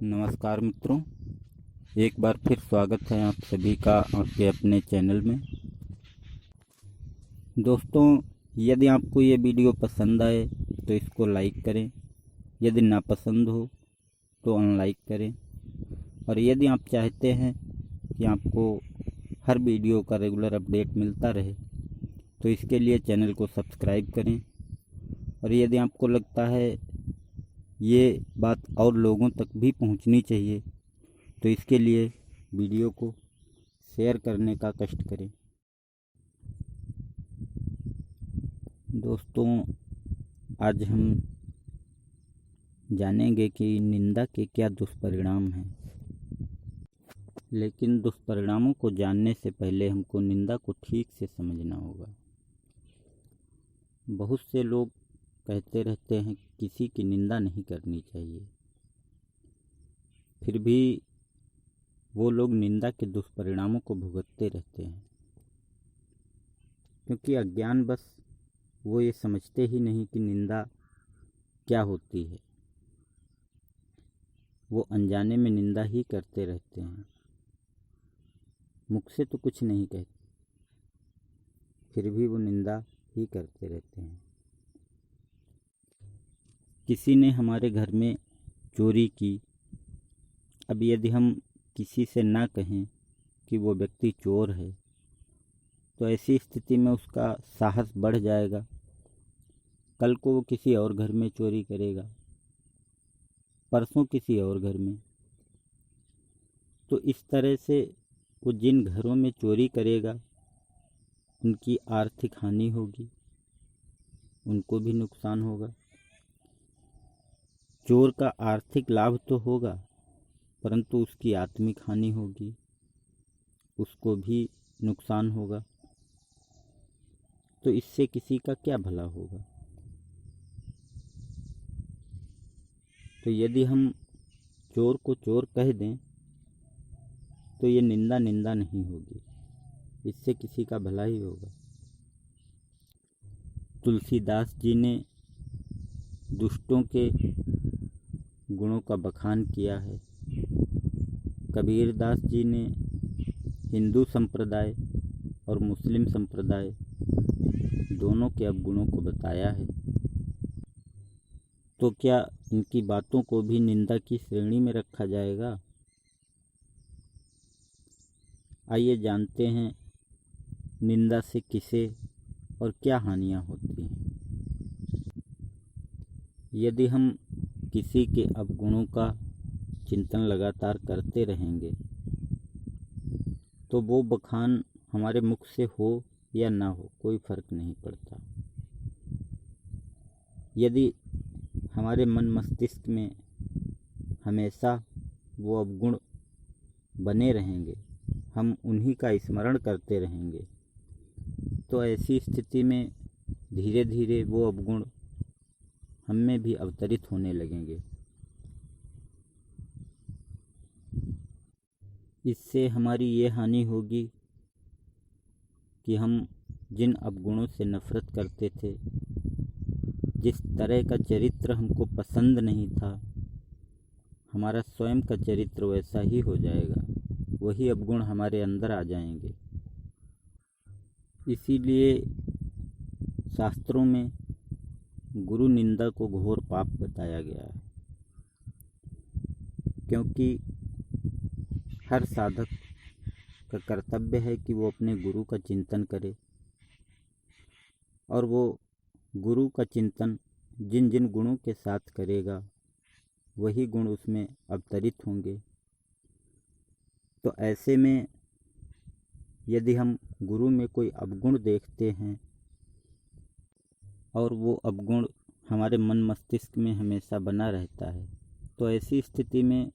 नमस्कार मित्रों, एक बार फिर स्वागत है आप सभी का आपके अपने चैनल में। दोस्तों, यदि आपको ये वीडियो पसंद आए तो इसको लाइक करें, यदि नापसंद हो तो अनलाइक करें। और यदि आप चाहते हैं कि आपको हर वीडियो का रेगुलर अपडेट मिलता रहे तो इसके लिए चैनल को सब्सक्राइब करें। और यदि आपको लगता है ये बात और लोगों तक भी पहुंचनी चाहिए तो इसके लिए वीडियो को शेयर करने का कष्ट करें। दोस्तों, आज हम जानेंगे कि निंदा के क्या दुष्परिणाम हैं। लेकिन दुष्परिणामों को जानने से पहले हमको निंदा को ठीक से समझना होगा। बहुत से लोग कहते रहते हैं किसी की निंदा नहीं करनी चाहिए, फिर भी वो लोग निंदा के दुष्परिणामों को भुगतते रहते हैं, क्योंकि अज्ञानवश वो ये समझते ही नहीं कि निंदा क्या होती है। वो अनजाने में निंदा ही करते रहते हैं, मुख से तो कुछ नहीं कहते, फिर भी वो निंदा ही करते रहते हैं। किसी ने हमारे घर में चोरी की। अब यदि हम किसी से ना कहें कि वो व्यक्ति चोर है तो ऐसी स्थिति में उसका साहस बढ़ जाएगा। कल को वो किसी और घर में चोरी करेगा, परसों किसी और घर में। तो इस तरह से वो जिन घरों में चोरी करेगा उनकी आर्थिक हानि होगी, उनको भी नुकसान होगा। चोर का आर्थिक लाभ तो होगा परंतु उसकी आत्मिक हानि होगी, उसको भी नुकसान होगा। तो इससे किसी का क्या भला होगा। तो यदि हम चोर को चोर कह दें तो ये निंदा नहीं होगी, इससे किसी का भला ही होगा। तुलसीदास जी ने दुष्टों के गुणों का बखान किया है। कबीरदास जी ने हिंदू संप्रदाय और मुस्लिम संप्रदाय दोनों के अवगुणों को बताया है। तो क्या इनकी बातों को भी निंदा की श्रेणी में रखा जाएगा? आइए जानते हैं निंदा से किसे और क्या हानियां होती हैं। यदि हम किसी के अवगुणों का चिंतन लगातार करते रहेंगे तो वो बखान हमारे मुख से हो या ना हो कोई फर्क नहीं पड़ता। यदि हमारे मन मस्तिष्क में हमेशा वो अवगुण बने रहेंगे, हम उन्हीं का स्मरण करते रहेंगे, तो ऐसी स्थिति में धीरे धीरे वो अवगुण हम में भी अवतरित होने लगेंगे। इससे हमारी ये हानि होगी कि हम जिन अवगुणों से नफरत करते थे, जिस तरह का चरित्र हमको पसंद नहीं था, हमारा स्वयं का चरित्र वैसा ही हो जाएगा, वही अवगुण हमारे अंदर आ जाएंगे। इसीलिए शास्त्रों में गुरु निंदा को घोर पाप बताया गया है, क्योंकि हर साधक का कर्तव्य है कि वो अपने गुरु का चिंतन करे और वो गुरु का चिंतन जिन जिन गुणों के साथ करेगा वही गुण उसमें अवतरित होंगे। तो ऐसे में यदि हम गुरु में कोई अवगुण देखते हैं और वो अवगुण हमारे मन मस्तिष्क में हमेशा बना रहता है, तो ऐसी स्थिति में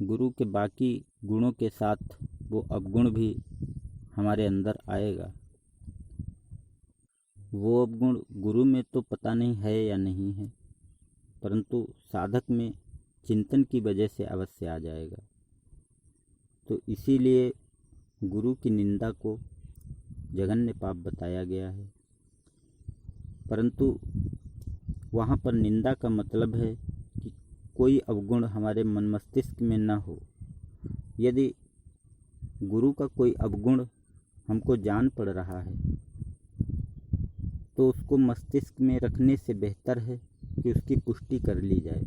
गुरु के बाकी गुणों के साथ वो अवगुण भी हमारे अंदर आएगा। वो अवगुण गुरु में तो पता नहीं है या नहीं है, परंतु साधक में चिंतन की वजह से अवश्य आ जाएगा। तो इसीलिए गुरु की निंदा को जघन्य पाप बताया गया है। परंतु वहाँ पर निंदा का मतलब है कि कोई अवगुण हमारे मन मस्तिष्क में न हो। यदि गुरु का कोई अवगुण हमको जान पड़ रहा है तो उसको मस्तिष्क में रखने से बेहतर है कि उसकी पुष्टि कर ली जाए,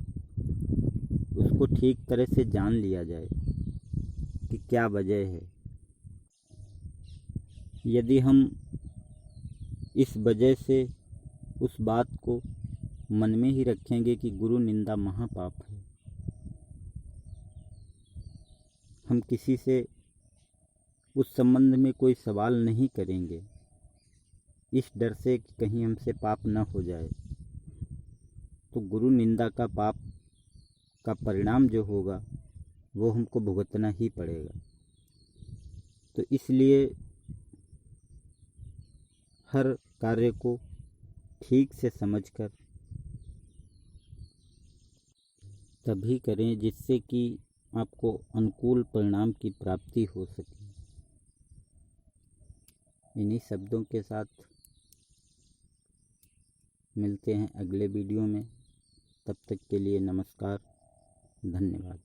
उसको ठीक तरह से जान लिया जाए कि क्या वजह है। यदि हम इस वजह से उस बात को मन में ही रखेंगे कि गुरु निंदा महापाप है, हम किसी से उस संबंध में कोई सवाल नहीं करेंगे इस डर से कि कहीं हमसे पाप न हो जाए, तो गुरु निंदा का पाप का परिणाम जो होगा वो हमको भुगतना ही पड़ेगा। तो इसलिए हर कार्य को ठीक से समझकर तभी करें जिससे कि आपको अनुकूल परिणाम की प्राप्ति हो सके। इन्हीं शब्दों के साथ मिलते हैं अगले वीडियो में। तब तक के लिए नमस्कार, धन्यवाद।